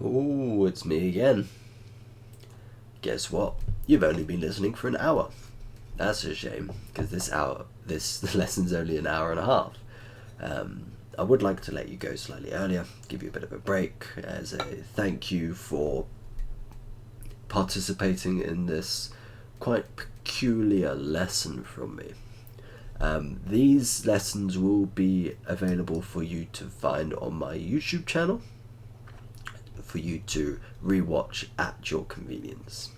Oh, it's me again. Guess what? You've only been listening for an hour. That's a shame, because this lesson's only an hour and a half. I would like to let you go slightly earlier, give you a bit of a break as a thank you for participating in this quite peculiar lesson from me. These lessons will be available for you to find on my YouTube channel, for you to rewatch at your convenience.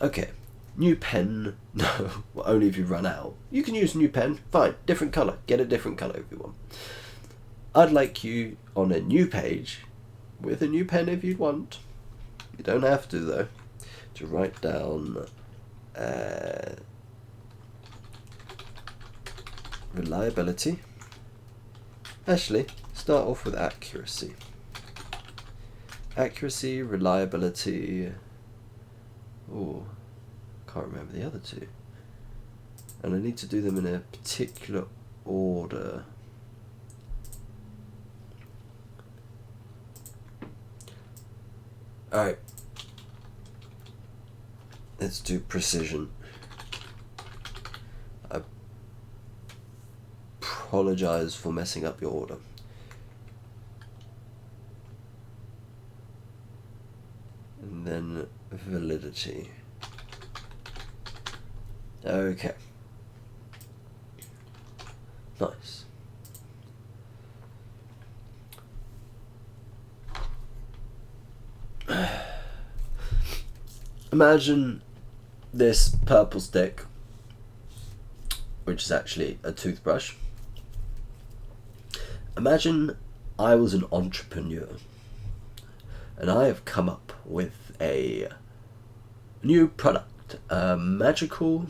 Okay, new pen. No, well, only if you run out. You can use a new pen, fine, different colour, get a different colour if you want. I'd like you on a new page, with a new pen if you want, you don't have to though, to write down reliability. Actually, start off with accuracy. Accuracy, reliability. Oh, can't remember the other two. And I need to do them in a particular order. Alright. Let's do precision. I apologize for messing up your order. And then validity. Okay. Nice. Imagine this purple stick, which is actually a toothbrush. Imagine I was an entrepreneur and I have come up with a new product, a magical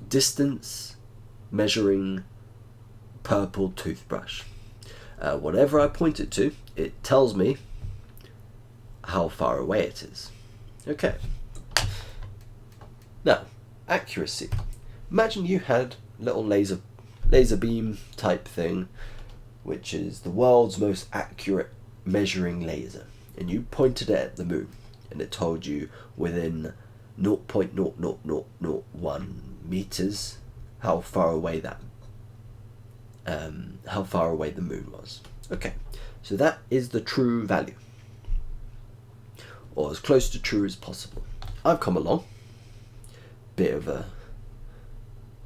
distance measuring purple toothbrush. Whatever I point it to, it tells me how far away it is. Okay. Now, accuracy. Imagine you had a little laser beam type thing, which is the world's most accurate measuring laser, and you pointed it at the moon, and it told you within 0.00001 meters how far away the moon was. Okay, so that is the true value, or as close to true as possible. I've come along, bit of a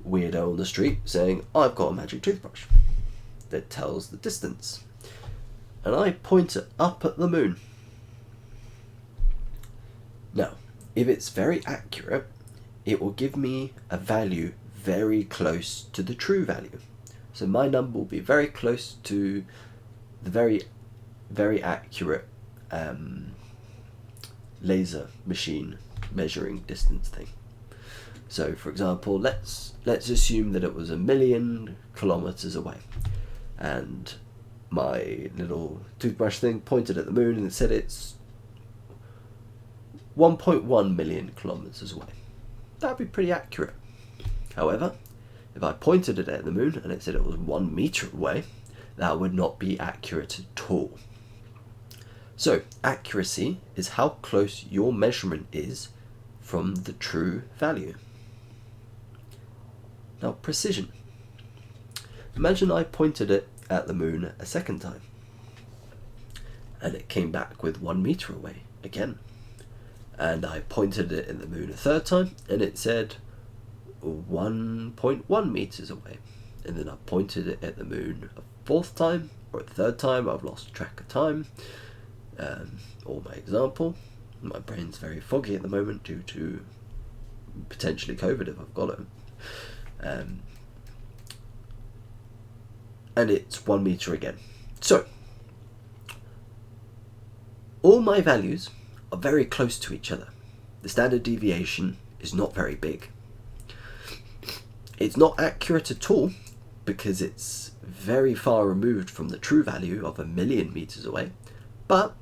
weirdo on the street, saying I've got a magic toothbrush that tells the distance, and I point it up at the moon. Now, if it's very accurate, it will give me a value very close to the true value. So my number will be very close to the very accurate laser machine measuring distance thing. So for example, let's assume that it was 1,000,000 kilometers away, and my little toothbrush thing pointed at the moon and it said it's 1.1 million kilometers away. That'd be pretty accurate. However, if I pointed it at the moon and it said it was 1 meter away, that would not be accurate at all. So accuracy is how close your measurement is from the true value. Now, precision. Imagine I pointed it at the moon a second time and it came back with 1 meter away again. And I pointed it at the moon a third time and it said 1.1 meters away. And then I pointed it at the moon a fourth time or a third time. I've lost track of time. Or my example. My brain's very foggy at the moment due to potentially COVID if I've got it. And it's 1 meter again. So, all my values are very close to each other. The standard deviation is not very big. It's not accurate at all because it's very far removed from the true value of 1,000,000 meters away, but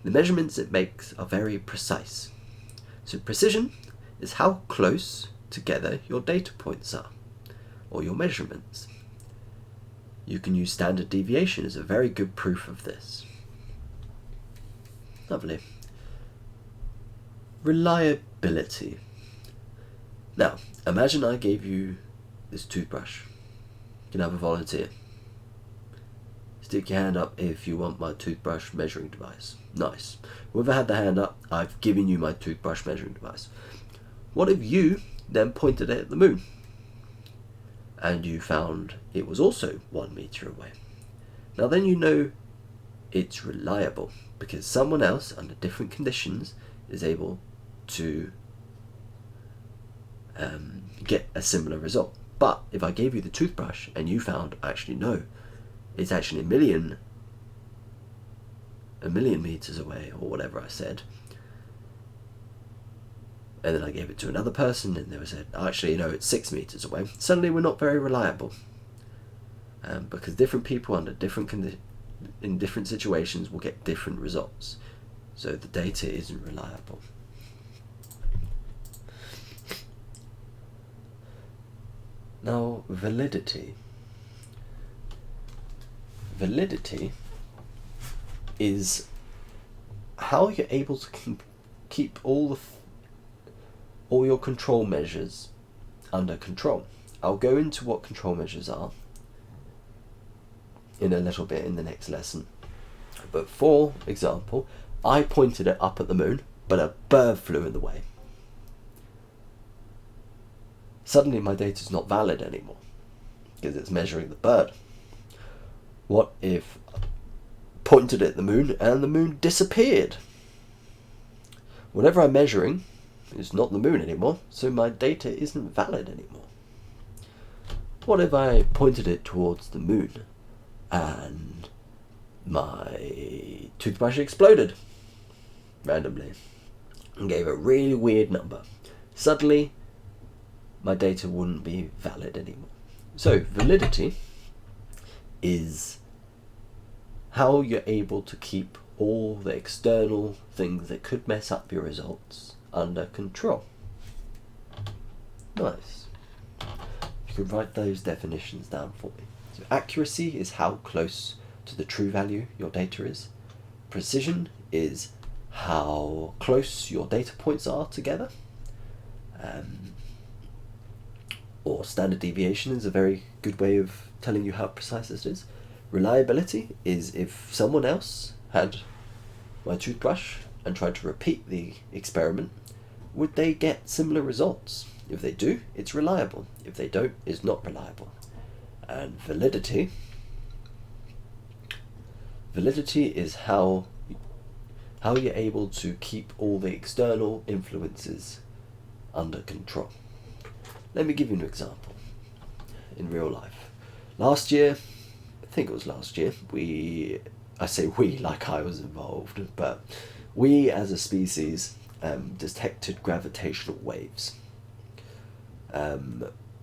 the measurements it makes are very precise. So precision is how close together your data points are, or your measurements. You can use standard deviation as a very good proof of this. Lovely. Reliability. Now, imagine I gave you this toothbrush. You can have a volunteer. Stick your hand up if you want my toothbrush measuring device. Nice. Whoever had the hand up, I've given you my toothbrush measuring device. What if you then pointed it at the moon? And you found it was also 1 meter away. Now then you know it's reliable, because someone else under different conditions is able to get a similar result. But if I gave you the toothbrush and you found, actually no, it's actually a million meters away, or whatever I said, and then I gave it to another person and they said, actually, it's 6 meters away, suddenly we're not very reliable. Because different people under in different situations will get different results. So the data isn't reliable. Now, validity. Validity is how you're able to keep all your control measures under control. I'll go into what control measures are in a little bit in the next lesson. But for example, I pointed it up at the moon, but a bird flew in the way. Suddenly my data is not valid anymore because it's measuring the bird. What if I pointed it at the moon and the moon disappeared? Whatever I'm measuring is not the moon anymore, so my data isn't valid anymore. What if I pointed it towards the moon and my toothbrush exploded randomly and gave a really weird number? Suddenly my data wouldn't be valid anymore. So validity is how you're able to keep all the external things that could mess up your results under control. Nice. You could write those definitions down for me. So accuracy is how close to the true value your data is. Precision is how close your data points are together. Or standard deviation is a very good way of telling you how precise it is. Reliability is if someone else had my toothbrush and tried to repeat the experiment, would they get similar results? If they do, it's reliable. If they don't, it's not reliable. And validity is how you're able to keep all the external influences under control. Let me give you an example in real life. Last year, I think it was last year, I say we like I was involved, but we as a species detected gravitational waves.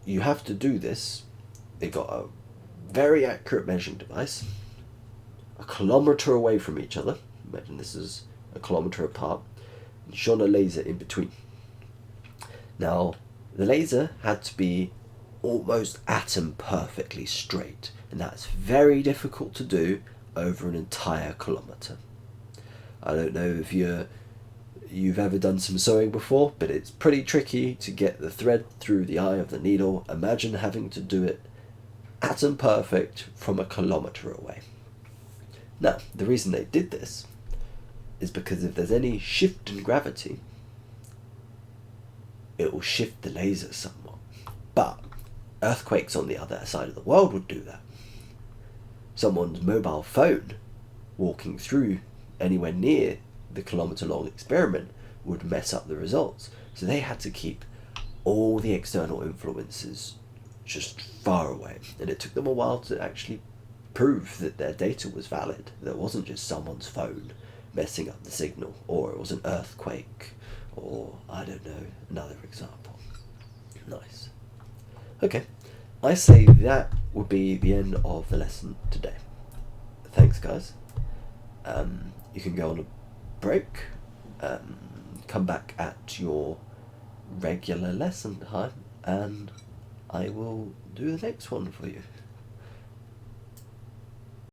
You have to do this. They got a very accurate measuring device, a kilometre away from each other. Imagine this is a kilometre apart, and shone a laser in between. Now, the laser had to be almost atom perfectly straight, and that's very difficult to do over an entire kilometre. I don't know if you've ever done some sewing before, but it's pretty tricky to get the thread through the eye of the needle. Imagine having to do it atom perfect from a kilometre away. Now, the reason they did this is because if there's any shift in gravity, it will shift the laser somewhat. But earthquakes on the other side of the world would do that. Someone's mobile phone walking through anywhere near the kilometre-long experiment would mess up the results. So they had to keep all the external influences just far away. And it took them a while to actually prove that their data was valid. That it wasn't just someone's phone messing up the signal, or it was an earthquake, or I don't know, another example. Nice. Okay, I say that would be the end of the lesson today. Thanks, guys. You can go on a break, come back at your regular lesson time, and I will do the next one for you.